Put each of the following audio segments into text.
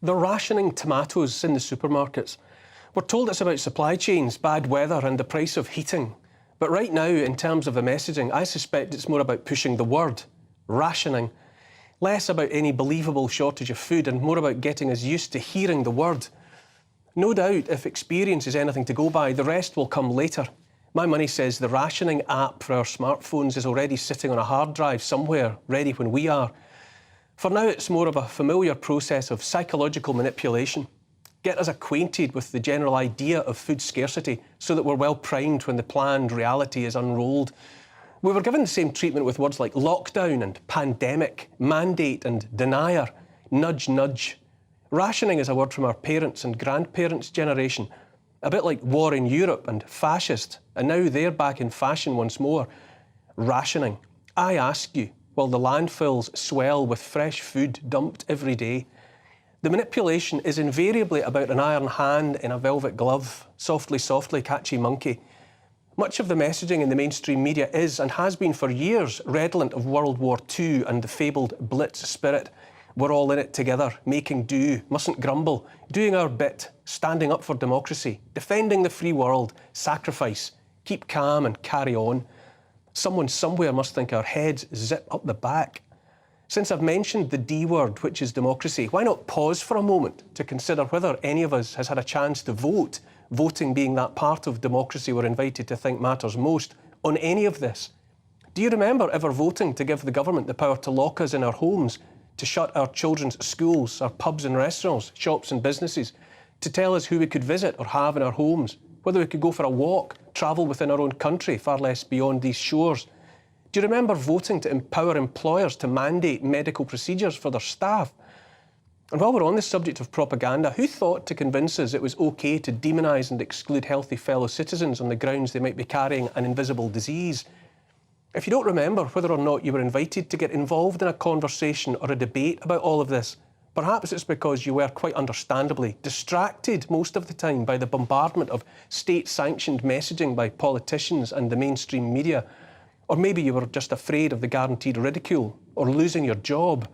They're rationing tomatoes in the supermarkets. We're told it's about supply chains, bad weather and the price of heating. But right now, in terms of the messaging, I suspect it's more about pushing the word, rationing. Less about any believable shortage of food and more about getting us used to hearing the word. No doubt, if experience is anything to go by, the rest will come later. My money says the rationing app for our smartphones is already sitting on a hard drive somewhere, ready when we are. For now, it's more of a familiar process of psychological manipulation. Get us acquainted with the general idea of food scarcity so that we're well primed when the planned reality is unrolled. We were given the same treatment with words like lockdown and pandemic, mandate and denier, nudge, nudge. Rationing is a word from our parents' and grandparents' generation, a bit like war in Europe and fascist, and now they're back in fashion once more. Rationing. I ask you, while the landfills swell with fresh food dumped every day. The manipulation is invariably about an iron hand in a velvet glove, softly, softly, catchy monkey. Much of the messaging in the mainstream media is, and has been for years, redolent of World War II and the fabled Blitz spirit. We're all in it together, making do, mustn't grumble, doing our bit, standing up for democracy, defending the free world, sacrifice, keep calm and carry on. Someone somewhere must think our heads zip up the back. Since I've mentioned the D word, which is democracy, why not pause for a moment to consider whether any of us has had a chance to vote, voting being that part of democracy we're invited to think matters most, on any of this? Do you remember ever voting to give the government the power to lock us in our homes, to shut our children's schools, our pubs and restaurants, shops and businesses, to tell us who we could visit or have in our homes, whether we could go for a walk, travel within our own country, far less beyond these shores? Do you remember voting to empower employers to mandate medical procedures for their staff? And while we're on the subject of propaganda, who thought to convince us it was OK to demonise and exclude healthy fellow citizens on the grounds they might be carrying an invisible disease? If you don't remember whether or not you were invited to get involved in a conversation or a debate about all of this, perhaps it's because you were quite understandably distracted most of the time by the bombardment of state-sanctioned messaging by politicians and the mainstream media. Or maybe you were just afraid of the guaranteed ridicule or losing your job.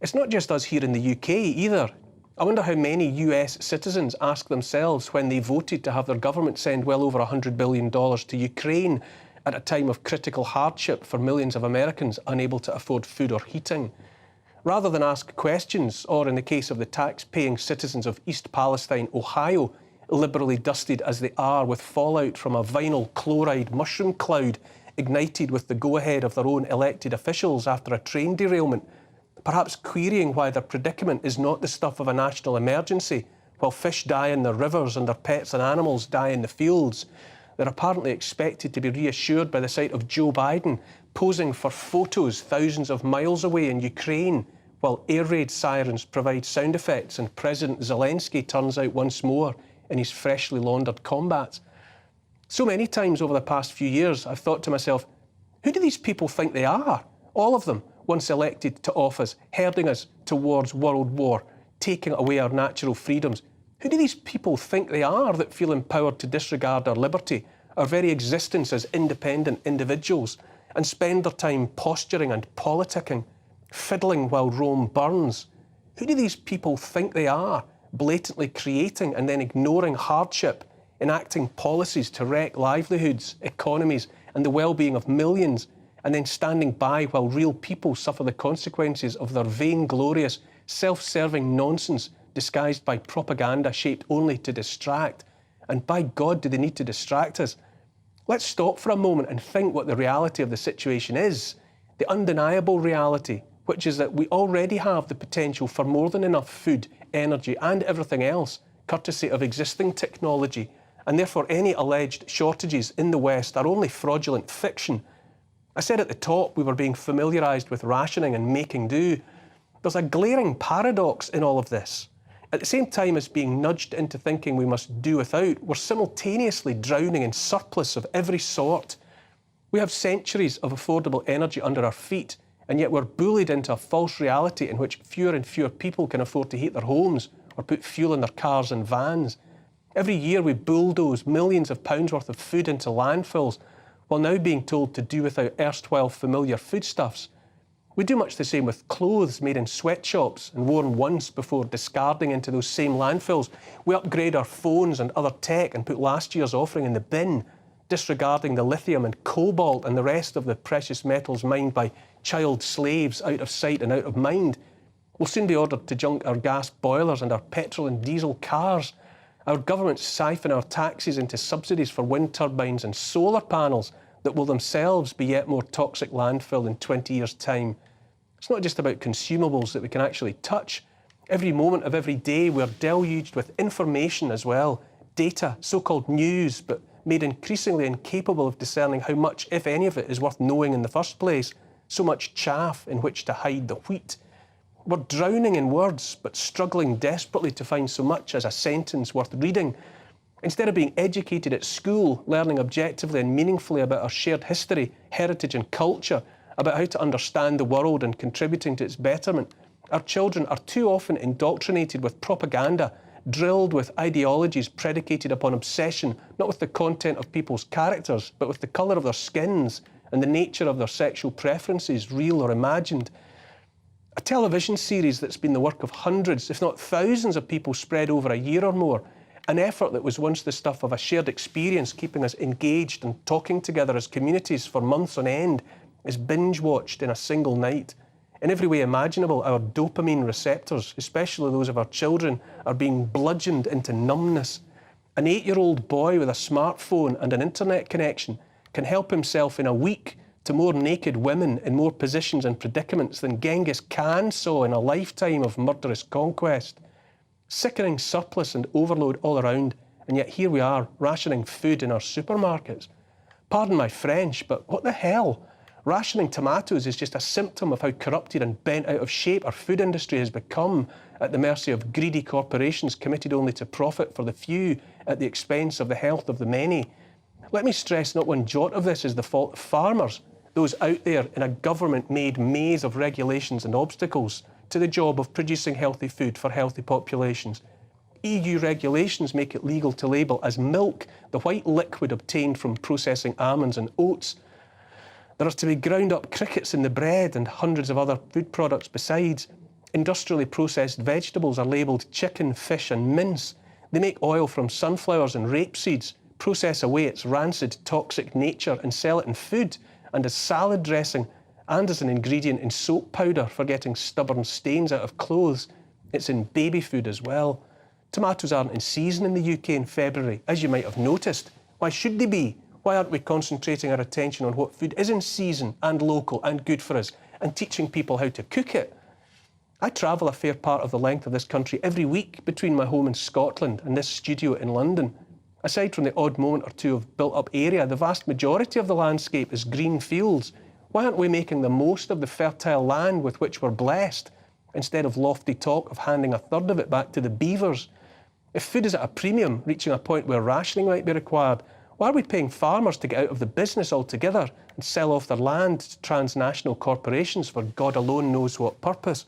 It's not just us here in the UK either. I wonder how many US citizens ask themselves when they voted to have their government send well over $100 billion to Ukraine at a time of critical hardship for millions of Americans unable to afford food or heating. Rather than ask questions, or in the case of the tax-paying citizens of East Palestine, Ohio, liberally dusted as they are with fallout from a vinyl chloride mushroom cloud ignited with the go-ahead of their own elected officials after a train derailment, perhaps querying why their predicament is not the stuff of a national emergency, while fish die in their rivers and their pets and animals die in the fields. They're apparently expected to be reassured by the sight of Joe Biden posing for photos thousands of miles away in Ukraine, while air raid sirens provide sound effects and President Zelensky turns out once more in his freshly laundered combats. So many times over the past few years, I've thought to myself, who do these people think they are? All of them, once elected to office, herding us towards world war, taking away our natural freedoms. Who do these people think they are that feel empowered to disregard our liberty, our very existence as independent individuals, and spend their time posturing and politicking, fiddling while Rome burns? Who do these people think they are, blatantly creating and then ignoring hardship, enacting policies to wreck livelihoods, economies, and the well-being of millions, and then standing by while real people suffer the consequences of their vainglorious, self-serving nonsense disguised by propaganda shaped only to distract? And by God, do they need to distract us? Let's stop for a moment and think what the reality of the situation is. The undeniable reality, which is that we already have the potential for more than enough food, energy, and everything else, courtesy of existing technology, and therefore any alleged shortages in the West are only fraudulent fiction. I said at the top we were being familiarised with rationing and making do. There's a glaring paradox in all of this. At the same time as being nudged into thinking we must do without, we're simultaneously drowning in surplus of every sort. We have centuries of affordable energy under our feet, and yet we're bullied into a false reality in which fewer and fewer people can afford to heat their homes or put fuel in their cars and vans. Every year we bulldoze millions of pounds worth of food into landfills, while now being told to do without erstwhile familiar foodstuffs. We do much the same with clothes made in sweatshops and worn once before discarding into those same landfills. We upgrade our phones and other tech and put last year's offering in the bin, disregarding the lithium and cobalt and the rest of the precious metals mined by child slaves out of sight and out of mind. We'll soon be ordered to junk our gas boilers and our petrol and diesel cars. Our governments siphon our taxes into subsidies for wind turbines and solar panels that will themselves be yet more toxic landfill in 20 years' time. It's not just about consumables that we can actually touch. Every moment of every day we're deluged with information as well, data, so-called news, but made increasingly incapable of discerning how much, if any of it, is worth knowing in the first place. So much chaff in which to hide the wheat. We're drowning in words, but struggling desperately to find so much as a sentence worth reading. Instead of being educated at school, learning objectively and meaningfully about our shared history, heritage and culture, about how to understand the world and contributing to its betterment, our children are too often indoctrinated with propaganda, drilled with ideologies predicated upon obsession, not with the content of people's characters, but with the colour of their skins and the nature of their sexual preferences, real or imagined. A television series that's been the work of hundreds, if not thousands of people spread over a year or more, an effort that was once the stuff of a shared experience, keeping us engaged and talking together as communities for months on end, is binge-watched in a single night. In every way imaginable, our dopamine receptors, especially those of our children, are being bludgeoned into numbness. An 8-year-old boy with a smartphone and an internet connection can help himself in a week to more naked women in more positions and predicaments than Genghis Khan saw in a lifetime of murderous conquest. Sickening surplus and overload all around, and yet here we are, rationing food in our supermarkets. Pardon my French, but what the hell? Rationing tomatoes is just a symptom of how corrupted and bent out of shape our food industry has become, at the mercy of greedy corporations committed only to profit for the few at the expense of the health of the many. Let me stress not one jot of this is the fault of farmers, those out there in a government-made maze of regulations and obstacles to the job of producing healthy food for healthy populations. EU regulations make it legal to label as milk the white liquid obtained from processing almonds and oats. There are to be ground-up crickets in the bread and hundreds of other food products besides. Industrially processed vegetables are labelled chicken, fish and mince. They make oil from sunflowers and rapeseeds, process away its rancid, toxic nature and sell it in food and as salad dressing and as an ingredient in soap powder for getting stubborn stains out of clothes. It's in baby food as well. Tomatoes aren't in season in the UK in February, as you might have noticed. Why should they be? Why aren't we concentrating our attention on what food is in season and local and good for us and teaching people how to cook it? I travel a fair part of the length of this country every week between my home in Scotland and this studio in London. Aside from the odd moment or two of built-up area, the vast majority of the landscape is green fields. Why aren't we making the most of the fertile land with which we're blessed, instead of lofty talk of handing a third of it back to the beavers? If food is at a premium, reaching a point where rationing might be required, why are we paying farmers to get out of the business altogether and sell off their land to transnational corporations for God alone knows what purpose?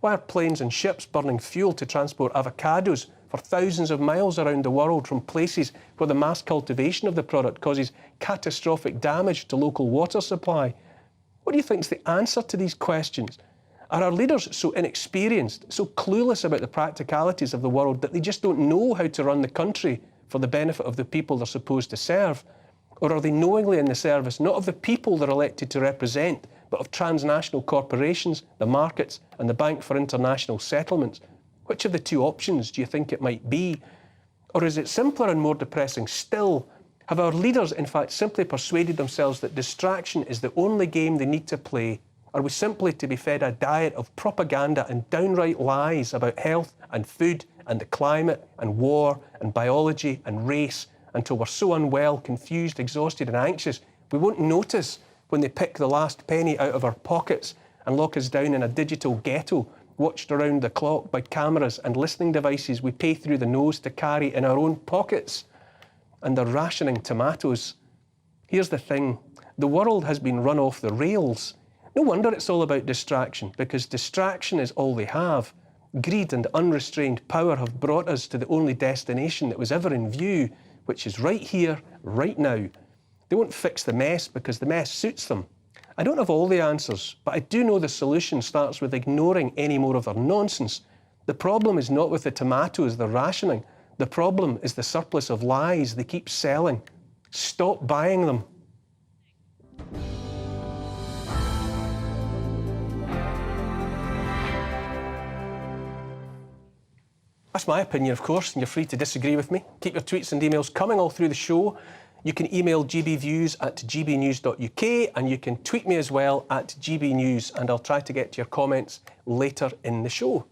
Why are planes and ships burning fuel to transport avocados for thousands of miles around the world from places where the mass cultivation of the product causes catastrophic damage to local water supply? What do you think is the answer to these questions? Are our leaders so inexperienced, so clueless about the practicalities of the world that they just don't know how to run the country for the benefit of the people they're supposed to serve? Or are they knowingly in the service not of the people they're elected to represent, but of transnational corporations, the markets and the Bank for International Settlements? Which of the two options do you think it might be? Or is it simpler and more depressing still? Have our leaders in fact simply persuaded themselves that distraction is the only game they need to play? Are we simply to be fed a diet of propaganda and downright lies about health and food and the climate and war and biology and race until we're so unwell, confused, exhausted and anxious we won't notice when they pick the last penny out of our pockets and lock us down in a digital ghetto, watched around the clock by cameras and listening devices we pay through the nose to carry in our own pockets? And they're rationing tomatoes. Here's the thing, the world has been run off the rails. No wonder it's all about distraction, because distraction is all they have. Greed and unrestrained power have brought us to the only destination that was ever in view, which is right here, right now. They won't fix the mess because the mess suits them. I don't have all the answers, but I do know the solution starts with ignoring any more of their nonsense. The problem is not with the tomatoes they're rationing. The problem is the surplus of lies they keep selling. Stop buying them. That's my opinion, of course, and you're free to disagree with me. Keep your tweets and emails coming all through the show. You can email gbviews@gbnews.uk, and you can tweet me as well at gbnews, and I'll try to get to your comments later in the show.